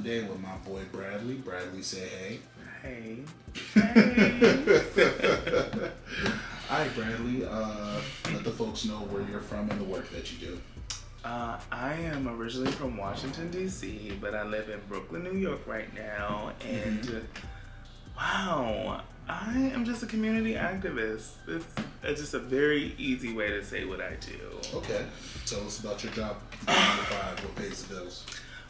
Monday with my boy Bradley. Bradley, say hey. Hey. Hey. All right, Bradley. Let the folks know where you're from and the work that you do. I am originally from Washington, D.C., but I live in Brooklyn, New York right now. And wow, I am just a community activist. It's just a very easy way to say what I do. Okay. Tell us about your job. 9 to 5. What pays the bills?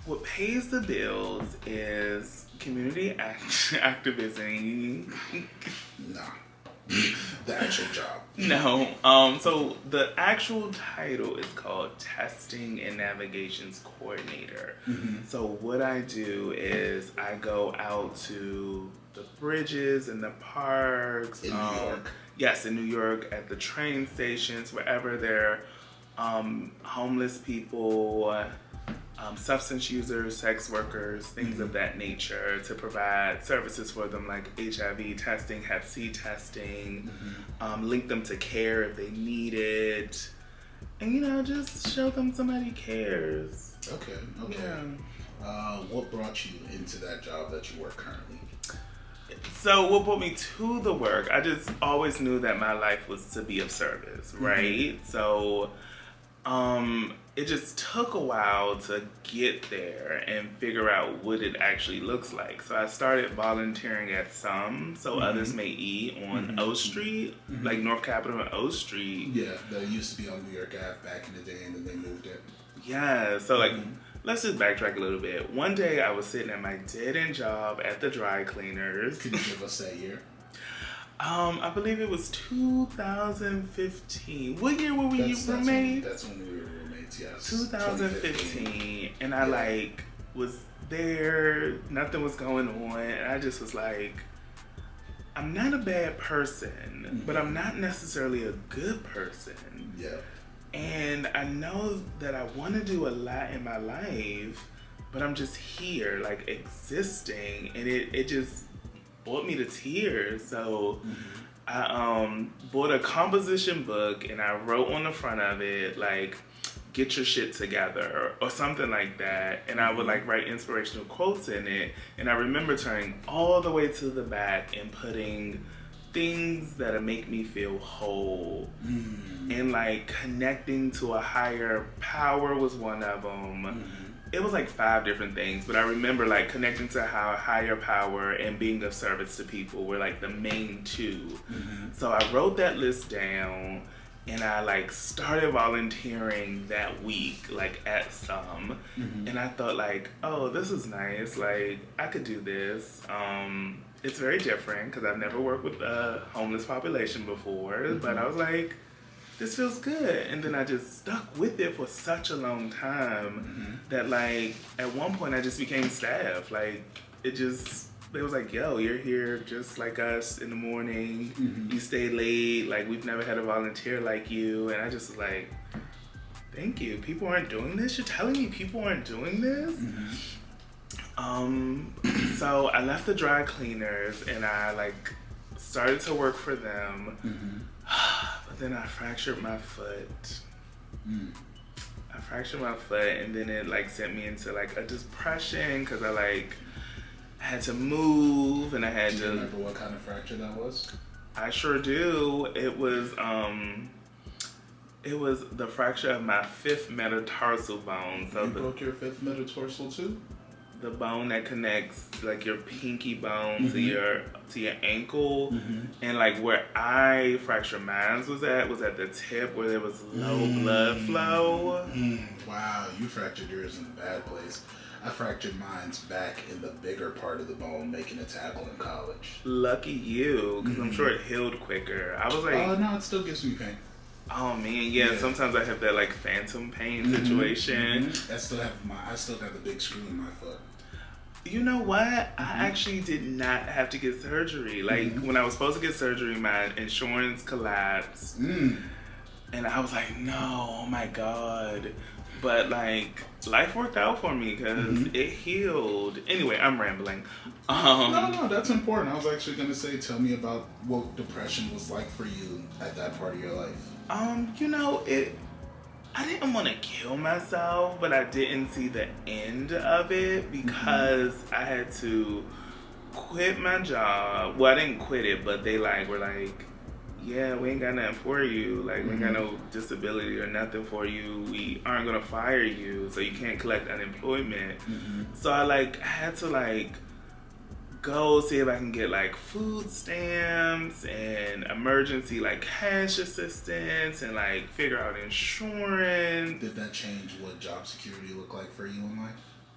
What pays the bills is community activism. Nah. The actual job. No. So the actual title is called Testing and Navigations Coordinator. So what I do is I go out to the bridges and the parks. In New York. Yes, in New York, at the train stations, wherever there are homeless people, substance users, sex workers, things of that nature, to provide services for them like HIV testing, Hep C testing, link them to care if they need it, and just show them somebody cares. Okay. Yeah. What brought you into that job that you work currently? So what brought me to the work, I just always knew that my life was to be of service, right? So it just took a while to get there and figure out what it actually looks like. So I started volunteering at some, so others may eat on O Street, like North Capitol and O Street. Yeah, that used to be on New York Ave back in the day, and then they moved it. Yeah, so like, let's just backtrack a little bit. One day I was sitting at my dead-end job at the dry cleaners. Can you give us that year? I believe it was 2015. What year were we roommates? That's when we were roommates, yes. 2015. And I was there, nothing was going on, and I just was like, I'm not a bad person, but I'm not necessarily a good person. Yeah. And I know that I want to do a lot in my life, but I'm just here, like, existing, and it just brought me to tears. So I bought a composition book, and I wrote on the front of it, like, get your shit together, or something like that. And I would write inspirational quotes in it. And I remember turning all the way to the back and putting things that make me feel whole. And connecting to a higher power was one of them. It was 5 different things, but I remember connecting to how higher power and being of service to people were the main 2. So I wrote that list down, and I started volunteering that week at some. And I thought oh, this is nice, I could do this. It's very different because I've never worked with a homeless population before, but I was this feels good. And then I just stuck with it for such a long time that at one point I just became staff. They was yo, you're here just like us in the morning. You stay late. We've never had a volunteer like you. And I just was thank you. People aren't doing this? You're telling me people aren't doing this? So I left the dry cleaners and I started to work for them. But then I fractured my foot. I fractured my foot, and then it sent me into a depression because I had to move, and I had to. Do you remember what kind of fracture that was? I sure do. It was the fracture of my 5th metatarsal bone. So you broke your 5th metatarsal too? The bone that connects your pinky bone to your ankle, and where I fractured mine was at the tip where there was low blood flow. Wow, you fractured yours in a bad place. I fractured mine's back in the bigger part of the bone, making a tackle in college. Lucky you, because I'm sure it healed quicker. I was oh no, it still gives me pain. Oh man, yeah. Sometimes I have that phantom pain situation. I still got the big screw in my foot. You know what? I actually did not have to get surgery. When I was supposed to get surgery, my insurance collapsed. And I was no, oh my God. But life worked out for me because it healed. Anyway, I'm rambling. No, that's important. I was actually going to say, tell me about what depression was like for you at that part of your life. I didn't want to kill myself, but I didn't see the end of it because I had to quit my job. Well, I didn't quit it, but they like were like, yeah, we ain't got nothing for you. Like, we ain't got no disability or nothing for you. We aren't gonna fire you, so you can't collect unemployment. So I like had to like go see if I can get like food stamps and emergency like cash assistance and like figure out insurance. Did that change what job security looked like for you in life?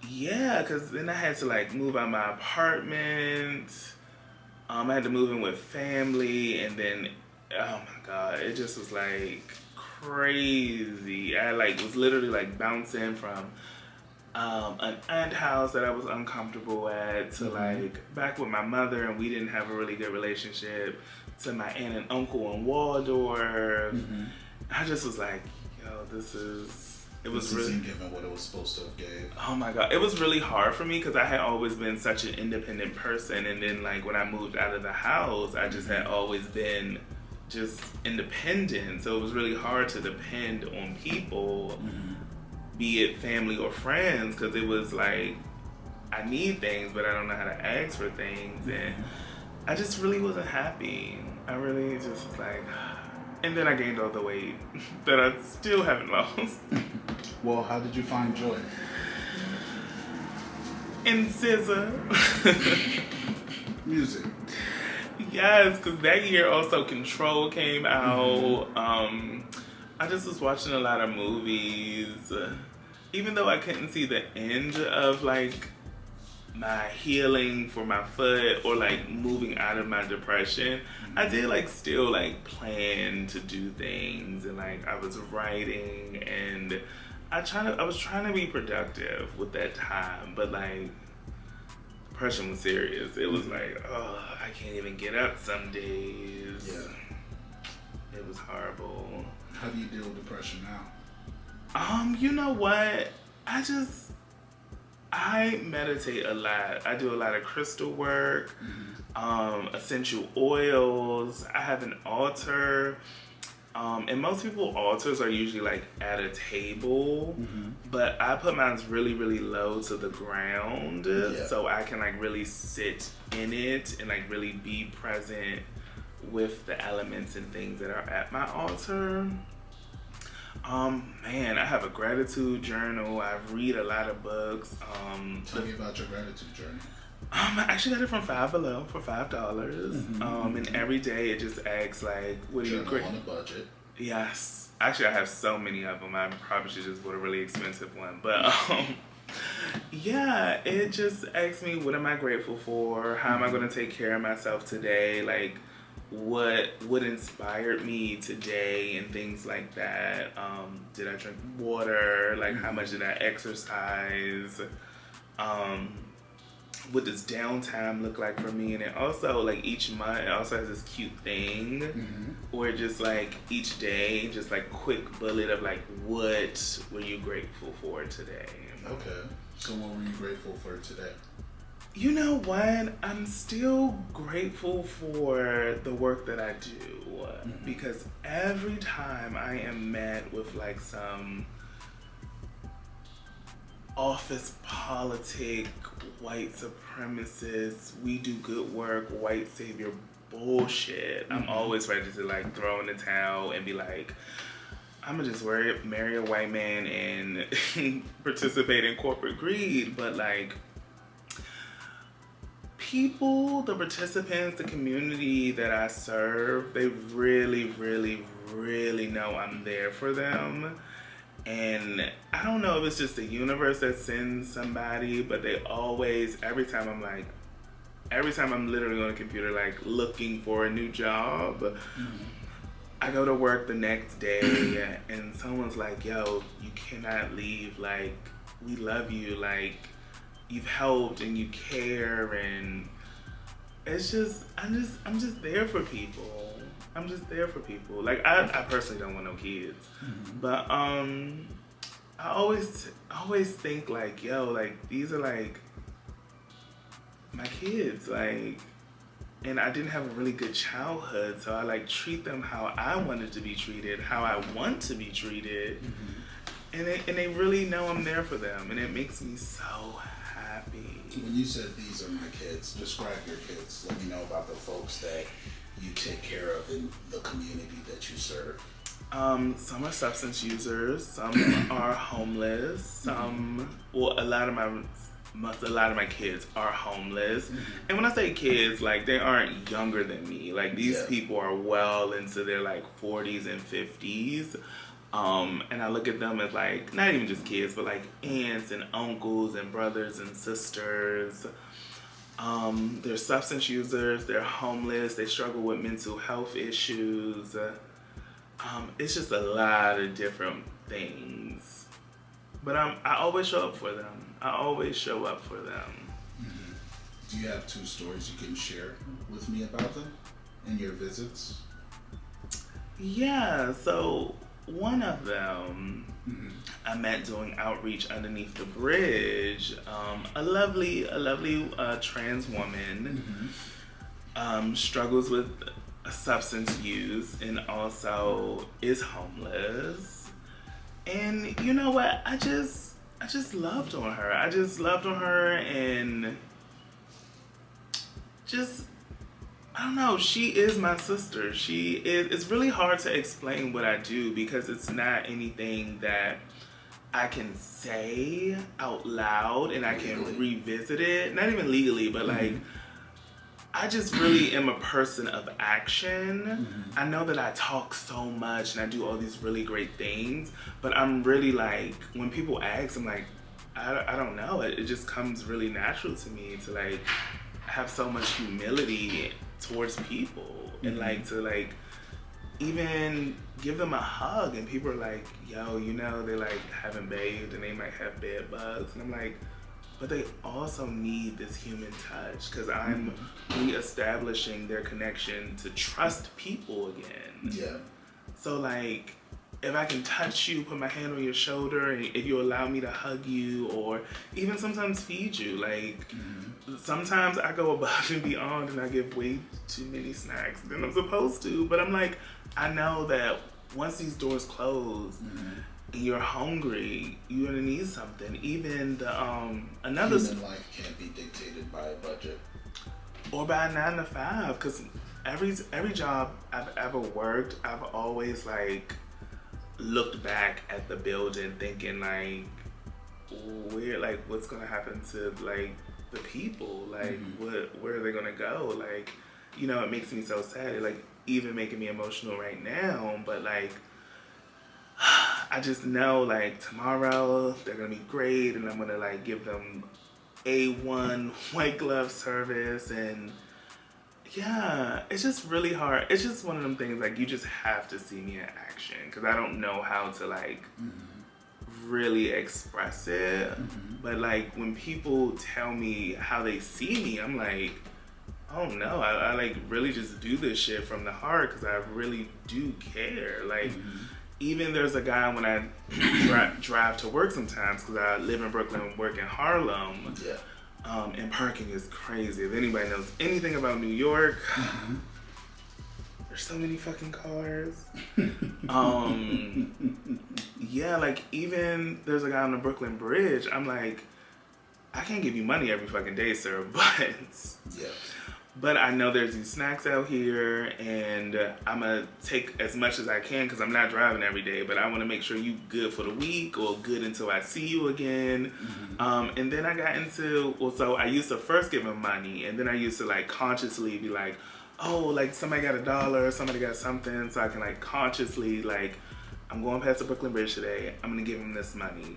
Yeah, because then I had to like move out my apartment. I had to move in with family, and then oh my god, it just was like crazy. I like was literally like bouncing from an aunt house that I was uncomfortable at to like back with my mother, and we didn't have a really good relationship, to my aunt and uncle in Waldorf. I just was like, yo, it was really given what it was supposed to have gave. Oh my god, it was really hard for me because I had always been such an independent person, and then like when I moved out of the house, I just had always been just independent, so it was really hard to depend on people, be it family or friends, because it was like I need things but I don't know how to ask for things, and I just really wasn't happy. I really just was like, and then I gained all the weight that I still haven't lost. Well, how did you find joy? In scissor. Music. Yes, because that year also Control came out. I just was watching a lot of movies. Even though I couldn't see the end of like my healing for my foot or like moving out of my depression, I did like still like plan to do things, and like I was writing, and I was trying to be productive with that time, but like depression was serious. It was like, oh, I can't even get up some days. Yeah. It was horrible. How do you deal with depression now? You know what? I meditate a lot. I do a lot of crystal work, essential oils. I have an altar. And most people altars are usually like at a table, but I put mine really, really low to the ground, so I can like really sit in it and like really be present with the elements and things that are at my altar. Man, I have a gratitude journal. I read a lot of books. Tell me about your gratitude journey. I actually got it from Five Below for $5. And every day it just asks like, what do you on a budget? Yes. Actually, I have so many of them. I probably should just bought a really expensive one. But yeah, it just asks me, what am I grateful for? How am I going to take care of myself today? Like, what inspired me today and things like that. Did I drink water? Like, how much did I exercise? What does downtime look like for me? And it also, like, each month, it also has this cute thing where just, like, each day, just, like, quick bullet of, like, what were you grateful for today? Okay. So what were you grateful for today? You know what? I'm still grateful for the work that I do because every time I am met with, like, some office politic, white supremacist, we do good work, white savior bullshit, I'm always ready to like throw in the towel and be like, I'm gonna just marry a white man and participate in corporate greed. But like people, the participants, the community that I serve, they really, really, really know I'm there for them. And I don't know if it's just the universe that sends somebody, but they always, every time I'm literally on a computer, like looking for a new job, I go to work the next day and someone's like, yo, you cannot leave. Like, we love you. Like, you've helped and you care. And it's just, I'm just there for people. I'm just there for people. Like, I personally don't want no kids. But I always think like, yo, like these are like my kids, like, and I didn't have a really good childhood, so I like treat them how I wanted to be treated, how I want to be treated. and they really know I'm there for them, and it makes me so happy. When you said these are my kids, describe your kids. Let me know about the folks that you take care of in the community that you serve. Some are substance users, some are homeless, a lot of my kids are homeless. And when I say kids, like, they aren't younger than me. Like, these people are well into their, like, 40s and 50s. And I look at them as, like, not even just kids, but, like, aunts and uncles and brothers and sisters. They're substance users, they're homeless, they struggle with mental health issues. It's just a lot of different things. But I always show up for them. I always show up for them. Do you have 2 stories you can share with me about them and your visits? Yeah, so one of them I met doing outreach underneath the bridge. A lovely trans woman struggles with substance use and also is homeless. And you know what? I just loved on her. I just loved on her, and just, I don't know, she is my sister. She is. It's really hard to explain what I do because it's not anything that I can say out loud and I can revisit it. Not even legally, but like, I just really am a person of action. I know that I talk so much and I do all these really great things, but I'm really like, when people ask, I'm like, I don't know. It just comes really natural to me to like have so much humility towards people and like to like even give them a hug, and people are like, yo, you know, they like haven't bathed and they might have bed bugs, and I'm like, but they also need this human touch because I'm reestablishing their connection to trust people again. Yeah. So like, if I can touch you, put my hand on your shoulder, and if you allow me to hug you, or even sometimes feed you, like sometimes I go above and beyond and I give way too many snacks than I'm supposed to, but I'm like, I know that once these doors close, and you're hungry, you're gonna need something. Even the another human life can't be dictated by a budget or by a 9 to 5. Because every job I've ever worked, I've always like looked back at the building, thinking like, where, like, what's gonna happen to like the people? Like, where are they gonna go? Like, you know, it makes me so sad. It, like, even making me emotional right now. But like, I just know like tomorrow they're gonna be great, and I'm gonna like give them A1 white glove service. And yeah, it's just really hard. It's just one of them things, like, you just have to see me in action because I don't know how to like really express it. But like, when people tell me how they see me, I'm like, oh no, I like really just do this shit from the heart because I really do care. Like, even there's a guy when I drive to work sometimes, because I live in Brooklyn and work in Harlem. And parking is crazy. If anybody knows anything about New York, there's so many fucking cars. Yeah, like, even there's a guy on the Brooklyn Bridge. I'm like, I can't give you money every fucking day, sir, but I know there's these snacks out here, and I'm gonna take as much as I can because I'm not driving every day, but I want to make sure you good for the week or good until I see you again. And then I got into, so I used to first give him money, and then I used to like consciously be like, oh, like somebody got $1, somebody got something, so I can like consciously like, I'm going past the Brooklyn Bridge today, I'm gonna give him this money.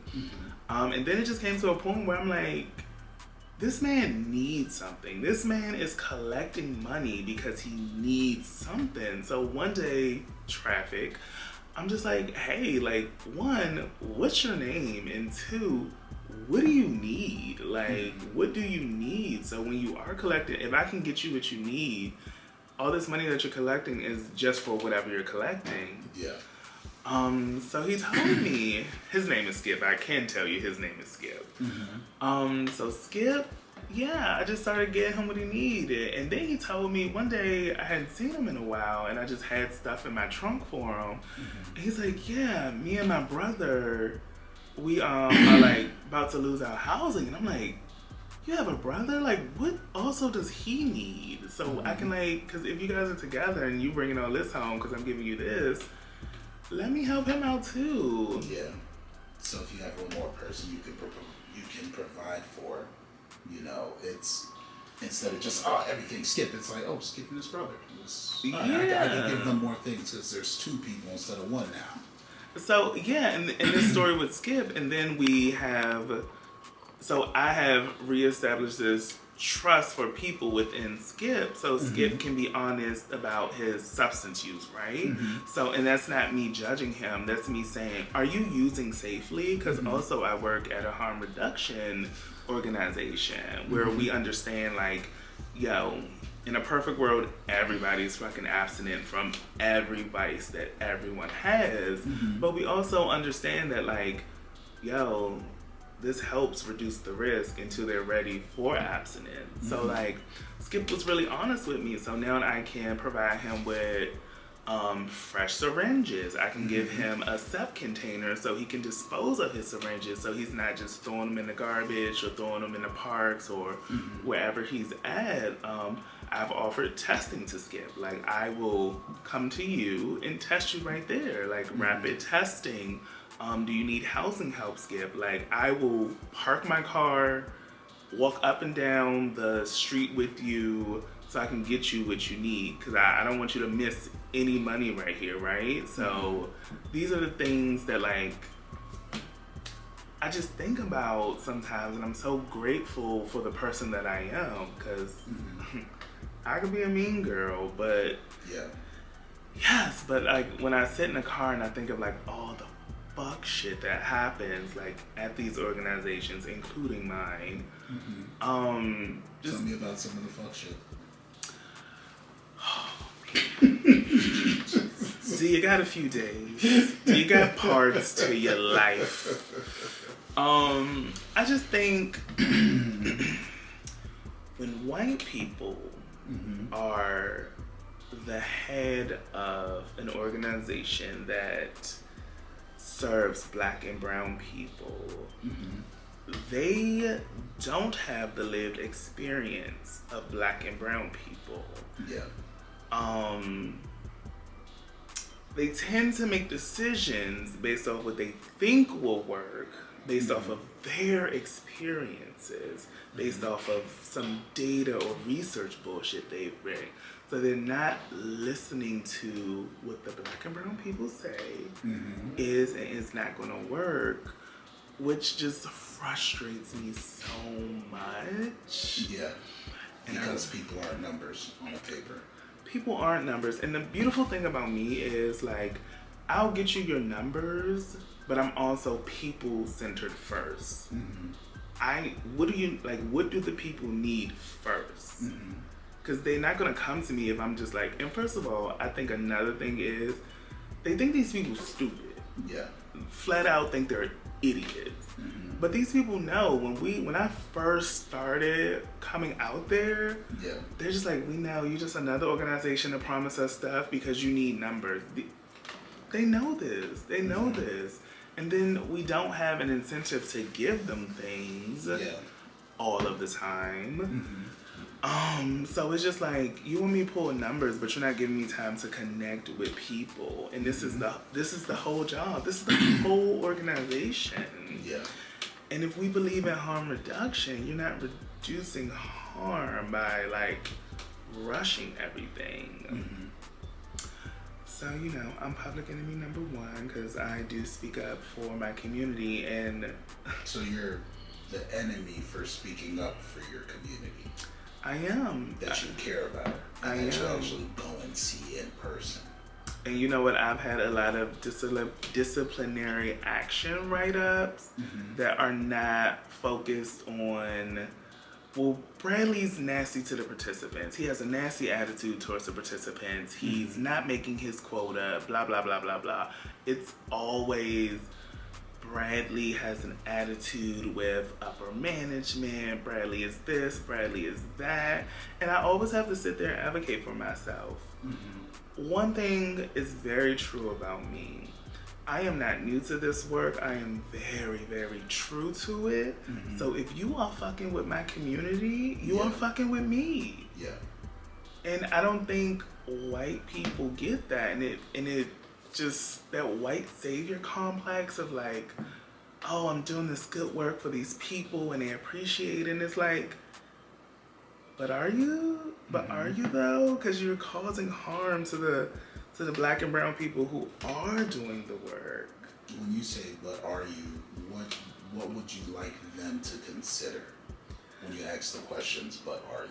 And then it just came to a point where I'm like, this man needs something. This man is collecting money because he needs something. So one day, traffic, I'm just like, hey, like, 1, what's your name? And 2, what do you need? Like, what do you need? So when you are collecting, if I can get you what you need, all this money that you're collecting is just for whatever you're collecting. So he told me, his name is Skip. I can tell you his name is Skip. So Skip, yeah, I just started getting him what he needed. And then he told me one day, I hadn't seen him in a while, and I just had stuff in my trunk for him. And he's like, yeah, me and my brother, we are like about to lose our housing, and I'm like, you have a brother? Like, what also does he need? So I can like, because if you guys are together and you bringing all this home because I'm giving you this, let me help him out too. Yeah. So if you have one more person you can provide for, you know, it's instead of just everything Skip, it's like Skip and his brother. I can give them more things because there's two people instead of one now. So yeah, and this story with Skip, and then we have. So I have reestablished this trust for people within Skip, so Skip can be honest about his substance use, right? So, and that's not me judging him, that's me saying, are you using safely? Because also I work at a harm reduction organization where we understand like, in a perfect world, everybody's fucking abstinent from every vice that everyone has, but we also understand that like, this helps reduce the risk until they're ready for abstinence. So like, Skip was really honest with me. So now I can provide him with fresh syringes. I can give him a sep container so he can dispose of his syringes. So he's not just throwing them in the garbage or throwing them in the parks or wherever he's at. I've offered testing to Skip. Like, I will come to you and test you right there. Like rapid testing. Do you need housing help, Skip? Like, I will park my car, walk up and down the street with you so I can get you what you need. Because I don't want you to miss any money right here, right? So these are the things that, like, I just think about sometimes. And I'm so grateful for the person that I am. Because I could be a mean girl, but... Yeah. Yes, but, like, when I sit in a car and I think of, like, all the fuck shit that happens like at these organizations, including mine. Just tell me about some of the fuck shit. Do you got a few days? Do you got parts to your life? I just think when white people are the head of an organization that serves black and brown people, they don't have the lived experience of black and brown people. They tend to make decisions based off what they think will work, based off of their experiences, based off of some data or research bullshit they've read. So they're not listening to what the black and brown people say is and is not going to work, which just frustrates me so much. Yeah, because people aren't numbers on a paper. People aren't numbers. And the beautiful thing about me is, like, I'll get you your numbers, but I'm also people-centered first. What do the people need first? Because they're not going to come to me if I'm just like, and first of all, I think another thing is, they think these people stupid. Yeah. Flat out think they're idiots. But these people know when I first started coming out there, they're just like, we know you're just another organization to promise us stuff because you need numbers. They know this. They know this. And then we don't have an incentive to give them things all of the time. So it's just like, you want me to pull numbers, but you're not giving me time to connect with people. And this is the whole job. This is the whole organization. Yeah. And if we believe in harm reduction, you're not reducing harm by like rushing everything. So, I'm public enemy number one because I do speak up for my community. And so you're the enemy for speaking up for your community. I am. That you care about. And that you actually go and see in person. And you know what? I've had a lot of disciplinary action write-ups that are not focused on, Bradley's nasty to the participants. He has a nasty attitude towards the participants. He's not making his quota, blah, blah, blah, blah, blah. It's always Bradley has an attitude with upper management. Bradley is this, Bradley is that. And I always have to sit there and advocate for myself. One thing is very true about me. I am not new to this work. I am very, very true to it. So if you are fucking with my community, you are fucking with me. Yeah. And I don't think white people get that. And it just, that white savior complex of like, oh, I'm doing this good work for these people and they appreciate it. And it's like, but are you? But are you though? Because you're causing harm to the black and brown people who are doing the work. When you say, but are you, what would you like them to consider when you ask the questions, but are you?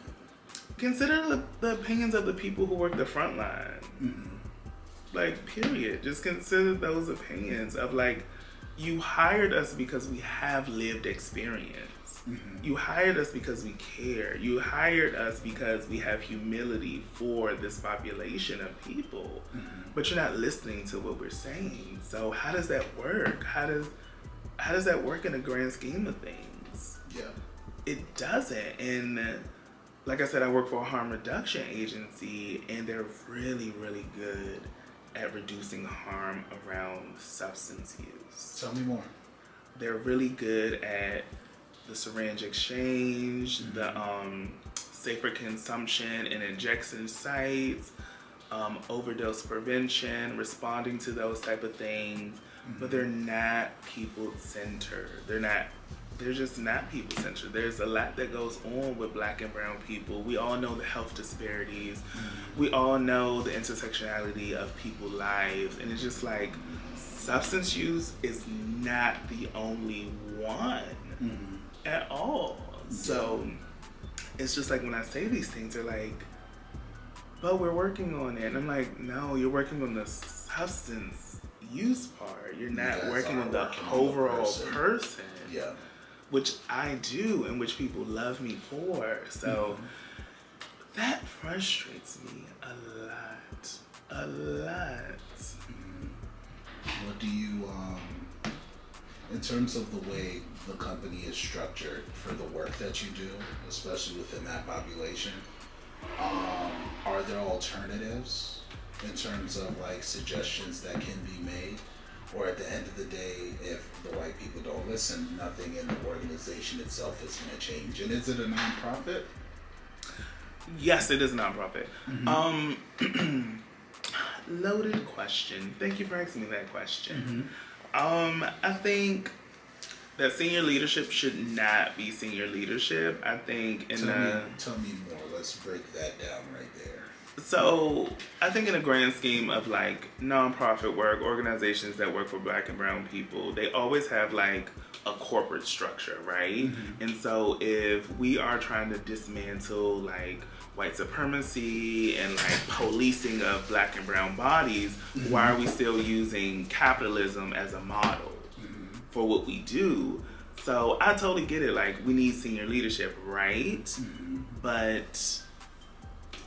Consider the opinions of the people who work the front line. Like, period. Just consider those opinions of like, you hired us because we have lived experience. You hired us because we care. You hired us because we have humility for this population of people. But you're not listening to what we're saying. So how does that work? How does that work in the grand scheme of things? Yeah. It doesn't. And like I said, I work for a harm reduction agency, and they're really, really good at reducing harm around substance use. Tell me more. They're really good at the syringe exchange, the safer consumption and injection sites, overdose prevention, responding to those type of things. But they're not people-centered. They're just not people-centered. There's a lot that goes on with black and brown people. We all know the health disparities. We all know the intersectionality of people's lives. And it's just like, substance use is not the only one at all. So it's just like when I say these things, they're like, but we're working on it. And I'm like, no, you're working on the substance use part. You're not working on the overall person. Yeah. Which I do and which people love me for. So that frustrates me a lot. A lot. What do you, in terms of the way the company is structured for the work that you do, especially within that population, are there alternatives in terms of like suggestions that can be made? Or at the end of the day, if the white people don't listen, nothing in the organization itself is going to change. And is it a nonprofit? Yes, it is a nonprofit. Loaded question. Thank you for asking me that question. I think that senior leadership should not be senior leadership. I think Tell me more. Let's break that down right there. So I think in the grand scheme of like nonprofit work, organizations that work for black and brown people, they always have like a corporate structure, right? And so if we are trying to dismantle like white supremacy and like policing of black and brown bodies, why are we still using capitalism as a model for what we do? So I totally get it. Like, we need senior leadership, right? But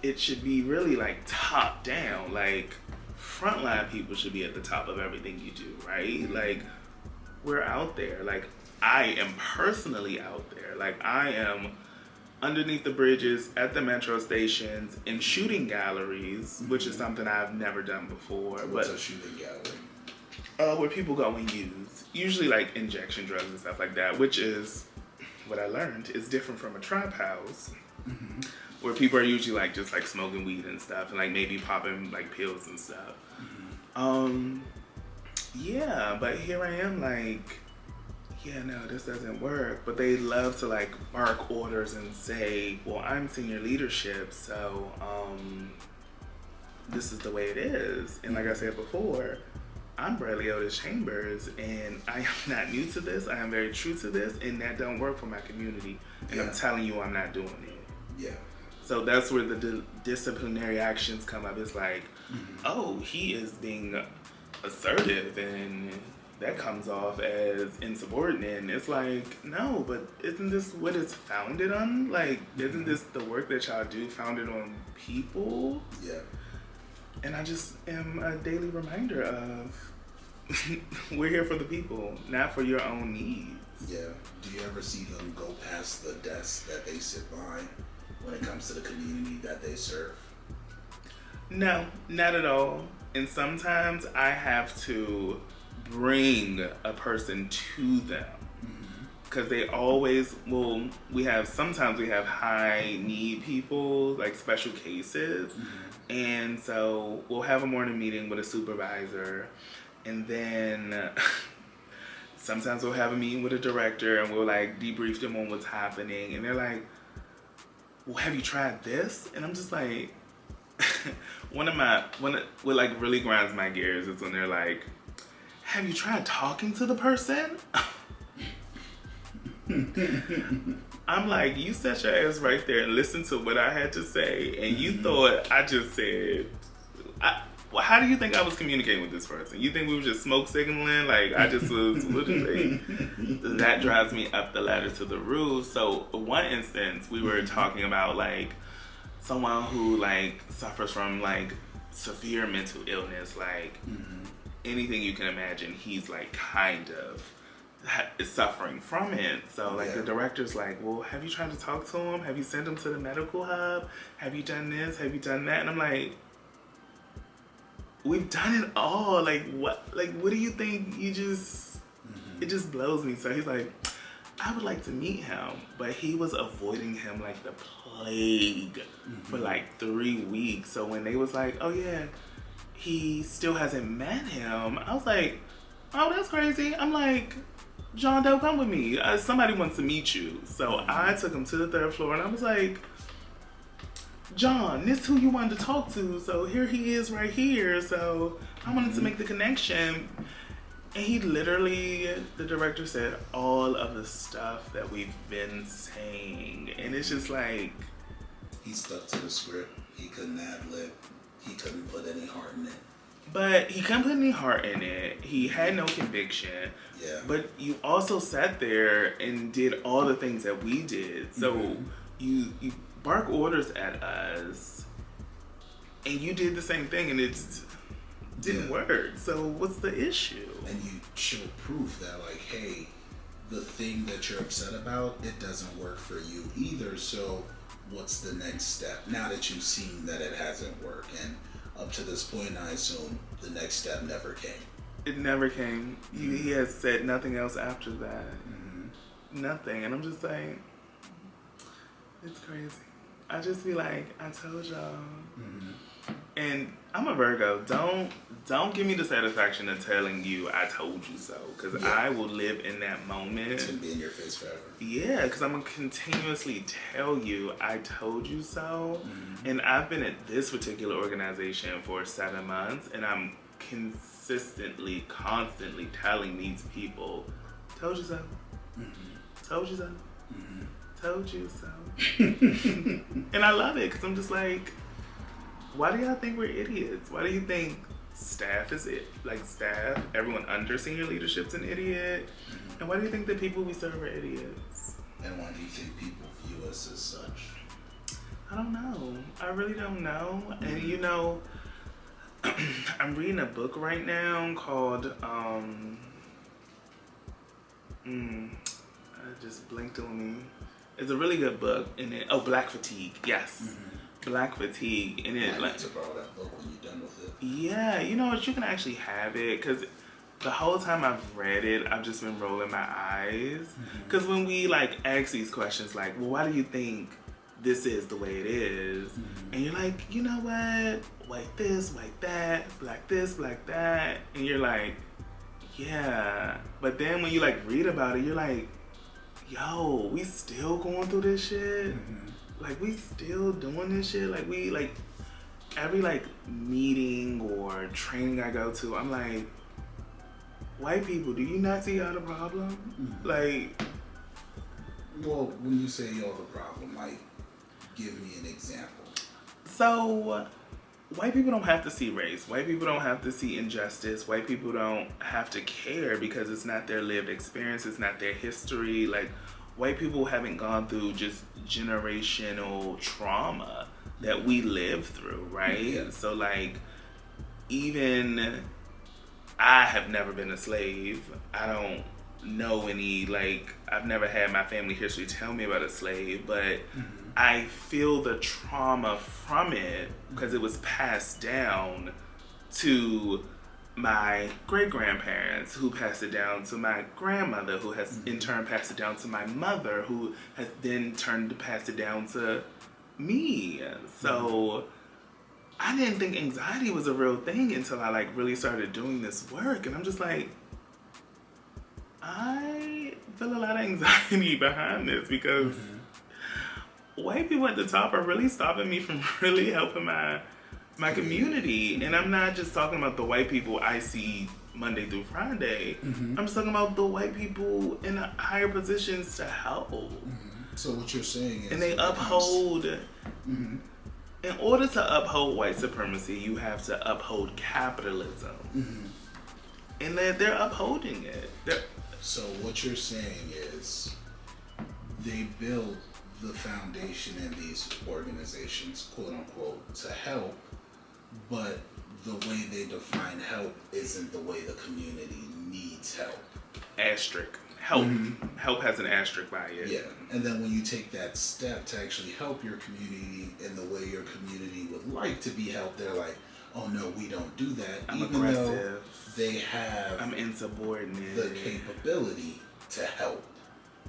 it should be really like top down. Like, frontline people should be at the top of everything you do, right? Like, we're out there. Like, I am personally out there. Like, I am underneath the bridges, at the metro stations, in shooting galleries, which is something I've never done before. What's a shooting gallery? Where people go and use, usually like injection drugs and stuff like that, which is what I learned is different from a trap house, where people are usually like just like smoking weed and stuff, and like maybe popping like pills and stuff. Yeah, but here I am like, yeah, no, this doesn't work. But they love to like bark orders and say, well, I'm senior leadership, so this is the way it is. And like I said before, I'm Bradley Otis Chambers, and I am not new to this. I am very true to this, and that don't work for my community. And I'm telling you, I'm not doing it. Yeah. So that's where the disciplinary actions come up. It's like, oh, he is being assertive, and that comes off as insubordinate. And it's like, no, but isn't this what it's founded on? Like, isn't this the work that y'all do founded on people? Yeah. And I just am a daily reminder of we're here for the people, not for your own needs. Yeah. Do you ever see them go past the desk that they sit behind when it comes to the community that they serve? No, not at all. And sometimes I have to bring a person to them. Because they always, sometimes we have high need people, like special cases. And so we'll have a morning meeting with a supervisor. And then sometimes we'll have a meeting with a director and we'll like debrief them on what's happening. And they're like, well, have you tried this? And I'm just like, what like really grinds my gears is when they're like, have you tried talking to the person? I'm like, you sat your ass right there and listened to what I had to say, and you thought I just said, well, how do you think I was communicating with this person? You think we were just smoke signaling? Like, I just was, that drives me up the ladder to the roof. So, one instance, we were talking about, like, someone who, like, suffers from, like, severe mental illness, like, anything you can imagine, he's, like, kind of is suffering from it. So, like, the director's like, well, have you tried to talk to him? Have you sent him to the medical hub? Have you done this? Have you done that? And I'm like, we've done it all. Like, what do you think you just... It just blows me. So he's like, I would like to meet him. But he was avoiding him like the plague for like 3 weeks. So when they was like, oh yeah, he still hasn't met him, I was like, oh, that's crazy. I'm like, John Doe, come with me. Somebody wants to meet you. So I took him to the 3rd floor and I was like, John, this is who you wanted to talk to. So here he is right here. So I wanted to make the connection. And he literally, the director said all of the stuff that we've been saying. And it's just like... He stuck to the script. He couldn't ad-lib. He couldn't put any heart in it. But he couldn't put any heart in it. He had no conviction. Yeah. But you also sat there and did all the things that we did. So you bark orders at us, and you did the same thing, and it didn't work. So what's the issue? And you show proof that, like, hey, the thing that you're upset about, it doesn't work for you either. So what's the next step? Now that you've seen that it hasn't worked, and up to this point, I assume the next step never came. It never came. He has said nothing else after that. Nothing. And I'm just like, it's crazy. I just be like, I told y'all. And I'm a Virgo. Don't give me the satisfaction of telling you I told you so, because I will live in that moment. It's gonna be in your face forever. Yeah, because I'm gonna continuously tell you I told you so. And I've been at this particular organization for 7 months, and I'm consistently, constantly telling these people, told you so. Told you so. Told you so. And I love it, because I'm just like, why do y'all think we're idiots? Why do you think staff is it? Like, staff, everyone under senior leadership's an idiot? And why do you think the people we serve are idiots? And why do you think people view us as such? I don't know. I really don't know. And you know, I'm reading a book right now called, I just blinked on me. It's a really good book. And Black Fatigue. Yes. Black Fatigue. And it, I need to borrow that book when you're done with it. Yeah, you know what? You can actually have it, because the whole time I've read it, I've just been rolling my eyes. Because when we like ask these questions, like, well, why do you think this is the way it is? And you're like, you know what? White this, white that, black this, black that. And you're like, yeah. But then when you like read about it, you're like, yo, we still going through this shit? Like, we still doing this shit? Like, we, like, every, like, meeting or training I go to, I'm like, white people, do you not see y'all the problem? Like... Well, when you say y'all the problem, like, give me an example. So, white people don't have to see race. White people don't have to see injustice. White people don't have to care because it's not their lived experience. It's not their history. Like, white people haven't gone through just generational trauma that we live through, right? So, like, even I have never been a slave. I don't know any, like, I've never had my family history tell me about a slave, but I feel the trauma from it because it was passed down to my great-grandparents, who passed it down to my grandmother, who has in turn passed it down to my mother, who has then turned to pass it down to me. So I didn't think anxiety was a real thing until I like really started doing this work. And I'm just like, I feel a lot of anxiety behind this because white people at the top are really stopping me from really helping my community. And I'm not just talking about the white people I see Monday through Friday. I'm just talking about the white people in higher positions to help. So what you're saying is... And they uphold... In order to uphold white supremacy, you have to uphold capitalism. And they're upholding it. So what you're saying is they build the foundation in these organizations, quote unquote, to help, but the way they define help isn't the way the community needs help. Asterisk. Help. Help has an asterisk by it. Yeah. And then when you take that step to actually help your community in the way your community would like to be helped, they're like, oh no, we don't do that. I'm even aggressive. though they have I'm insubordinate. the capability to help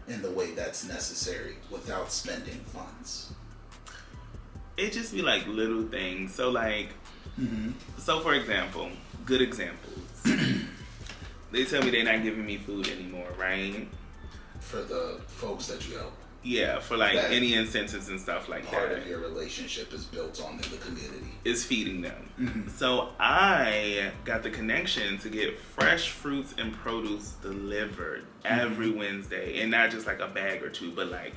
in the way that's necessary without spending funds. It just be like little things. So like, so for example, good examples. They tell me they're not giving me food anymore, right? For the folks that you help. Yeah, for like That any incentives and stuff like part that. of your relationship is built on in the community. Is feeding them. So I got the connection to get fresh fruits and produce delivered every Wednesday. And not just like a bag or two, but like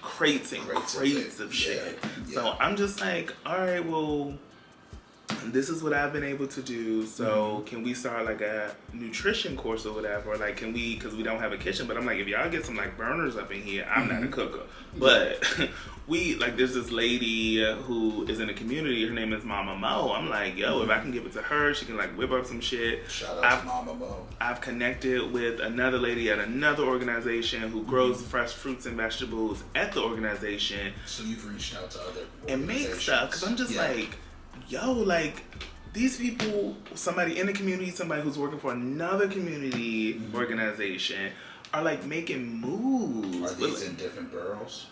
crates and crates of shit. Yeah. So I'm just like, all right, well, this is what I've been able to do. So can we start like a nutrition course or whatever? Or like, can we, because we don't have a kitchen, but I'm like, if y'all get some like burners up in here, I'm not a cooker. But we, like, there's this lady who is in the community. Her name is Mama Mo. I'm like, yo, if I can give it to her, she can like whip up some shit. Shout out to Mama Mo. I've connected with another lady at another organization who grows fresh fruits and vegetables at the organization. So you've reached out to other organizations. And make stuff, because I'm just like, yo, like, these people, somebody in the community, somebody who's working for another community organization, are like making moves. Are these in different boroughs?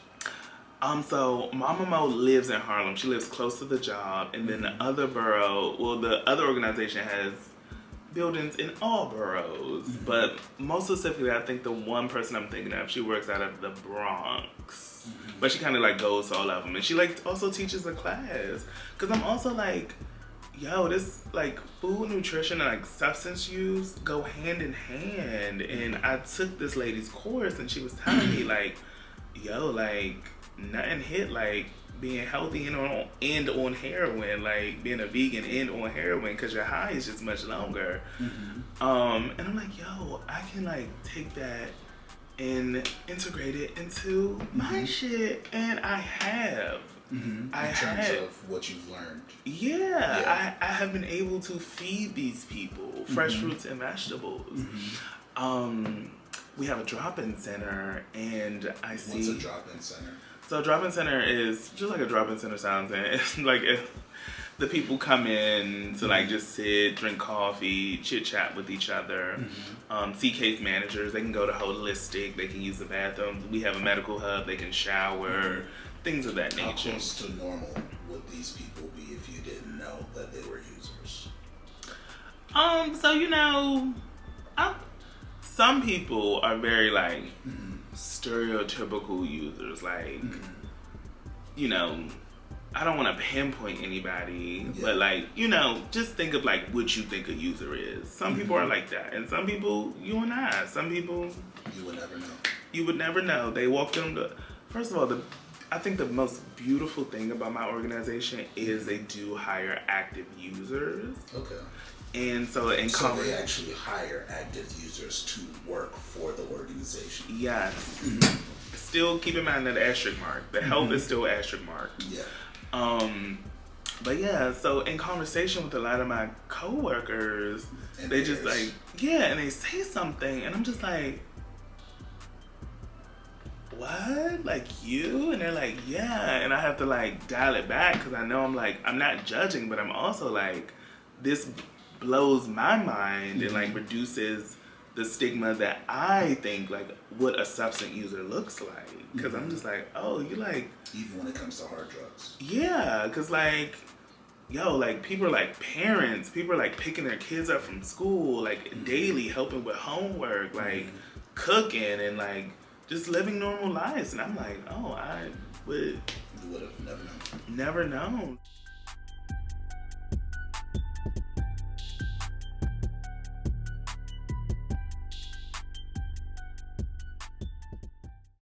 So Mama Mo lives in Harlem. She lives close to the job, and then the other borough, well, the other organization has buildings in all boroughs, but most specifically, I think the one person I'm thinking of, she works out of the Bronx, but she kind of like goes to all of them, and she like also teaches a class, because I'm also like, yo, this like food, nutrition, and like substance use go hand in hand, and I took this lady's course, and she was telling me like, yo, like nothing hit like being healthy and on heroin, like being a vegan and on heroin, because your high is just much longer. And I'm like, yo, I can like take that and integrate it into my shit, and I have. In terms of what you've learned. Yeah. I have been able to feed these people fresh fruits and vegetables. We have a drop-in center, and I see... What's a drop-in center? So a drop-in center is just like a drop-in center sounds. And it's like if the people come in to like just sit, drink coffee, chit-chat with each other. See case managers. They can go to Holistic. They can use the bathroom. We have a medical hub. They can shower. Things of that nature. How close to normal would these people be if you didn't know that they were users? So you know, some people are very like stereotypical users. Like, you know, I don't want to pinpoint anybody, but like, you know, just think of like what you think a user is. Some people are like that, and some people, you and I, some people you would never know. You would never know. They walk in the. First of all, I think the most beautiful thing about my organization is they do hire active users. Okay. And so they actually hire active users to work for the organization. Yes. Still keep in mind that asterisk mark. The help is still asterisk mark. Yeah. But yeah, so in conversation with a lot of my coworkers, and they just like, and they say something, and I'm just like, what? Like you? And they're like, yeah. And I have to like dial it back, because I know I'm like, I'm not judging, but I'm also like, this blows my mind and like reduces the stigma that I think like what a substance user looks like. Because I'm just like, oh, you like... Even when it comes to hard drugs. Yeah, because like, yo, like people are like parents. People are like picking their kids up from school, like daily helping with homework, like cooking and like just living normal lives. And I'm like, oh, I would... You would have never known. Never known.